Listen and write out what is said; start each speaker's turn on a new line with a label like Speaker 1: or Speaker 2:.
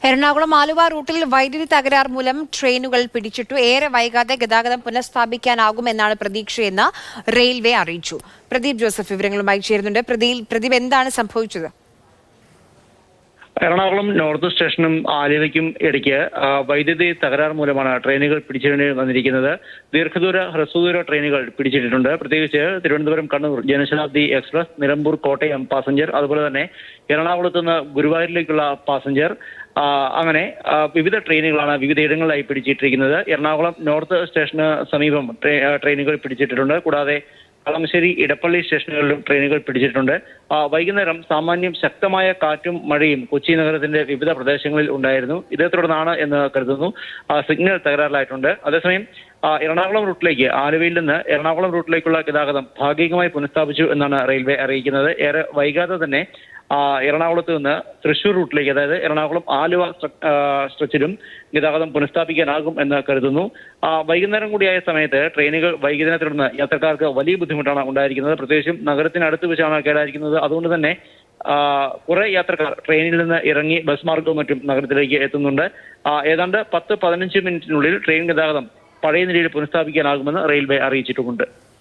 Speaker 1: എറണാകുളം ആലുവ റൂട്ടിൽ വൈദ്യുതി തകരാർ മൂലം ട്രെയിനുകൾ പിടിച്ചിട്ടു. ഏറെ വൈകാതെ ഗതാഗതം പുനഃസ്ഥാപിക്കാനാകുമെന്നാണ് പ്രതീക്ഷയെന്ന് റെയിൽവേ അറിയിച്ചു. പ്രദീപ് ജോസഫ് വിവരങ്ങളുമായി ചേരുന്നുണ്ട്. പ്രദീപ്, എന്താണ് സംഭവിച്ചത്?
Speaker 2: എറണാകുളം നോർത്ത് സ്റ്റേഷനും ആലുവയ്ക്കും ഇടയ്ക്ക് വൈദ്യുതി തകരാർ മൂലമാണ് ട്രെയിനുകൾ പിടിച്ചിടേണ്ടി വന്നിരിക്കുന്നത്. ദീർഘദൂര ഹ്രസ്വദൂര ട്രെയിനുകൾ പിടിച്ചിട്ടിട്ടുണ്ട്. പ്രത്യേകിച്ച് തിരുവനന്തപുരം കണ്ണൂർ ജനശതാബ്ദി എക്സ്പ്രസ്, നിലമ്പൂർ കോട്ടയം പാസഞ്ചർ, അതുപോലെ തന്നെ എറണാകുളത്ത് നിന്ന് ഗുരുവായൂരിലേക്കുള്ള പാസഞ്ചർ, അങ്ങനെ വിവിധ ട്രെയിനുകളാണ് വിവിധയിടങ്ങളിലായി പിടിച്ചിട്ടിരിക്കുന്നത്. എറണാകുളം നോർത്ത് സ്റ്റേഷന് സമീപം ട്രെയിനുകൾ പിടിച്ചിട്ടിട്ടുണ്ട്. കൂടാതെ കളമശ്ശേരി, ഇടപ്പള്ളി സ്റ്റേഷനുകളിലും ട്രെയിനുകൾ പിടിച്ചിട്ടുണ്ട്. വൈകുന്നേരം സാമാന്യം ശക്തമായ കാറ്റും മഴയും കൊച്ചി നഗരത്തിന്റെ വിവിധ പ്രദേശങ്ങളിൽ ഉണ്ടായിരുന്നു. ഇതേ തുടർന്നാണ് എന്ന് കരുതുന്നു സിഗ്നൽ തകരാറിലായിട്ടുണ്ട്. അതേസമയം എറണാകുളം റൂട്ടിലേക്ക്, ആലുവയിൽ നിന്ന് എറണാകുളം റൂട്ടിലേക്കുള്ള ഗതാഗതം ഭാഗികമായി പുനഃസ്ഥാപിച്ചു എന്നാണ് റെയിൽവേ അറിയിക്കുന്നത്. ഏറെ വൈകാതെ തന്നെ എറണാകുളത്ത് നിന്ന് തൃശൂർ റൂട്ടിലേക്ക്, അതായത് എറണാകുളം ആലുവ സ്ട്രെച്ചിലും ഗതാഗതം പുനഃസ്ഥാപിക്കാനാകും എന്ന് കരുതുന്നു. വൈകുന്നേരം കൂടിയായ സമയത്ത് ട്രെയിനുകൾ വൈകിയതിനെ തുടർന്ന് യാത്രക്കാർക്ക് വലിയ ബുദ്ധിമുട്ടാണ് ഉണ്ടായിരിക്കുന്നത്. പ്രത്യേകിച്ചും നഗരത്തിനടുത്ത് വെച്ചാണ് കേടായിരിക്കുന്നത്. അതുകൊണ്ട് തന്നെ കുറെ യാത്രക്കാർ ട്രെയിനിൽ നിന്ന് ഇറങ്ങി ബസ് മാർഗവും മറ്റും നഗരത്തിലേക്ക് എത്തുന്നുണ്ട്. ഏതാണ്ട് 10-15 മിനിറ്റിനുള്ളിൽ ട്രെയിൻ ഗതാഗതം പഴയ നിലയിൽ പുനഃസ്ഥാപിക്കാനാകുമെന്ന് റെയിൽവേ അറിയിച്ചിട്ടുമുണ്ട്.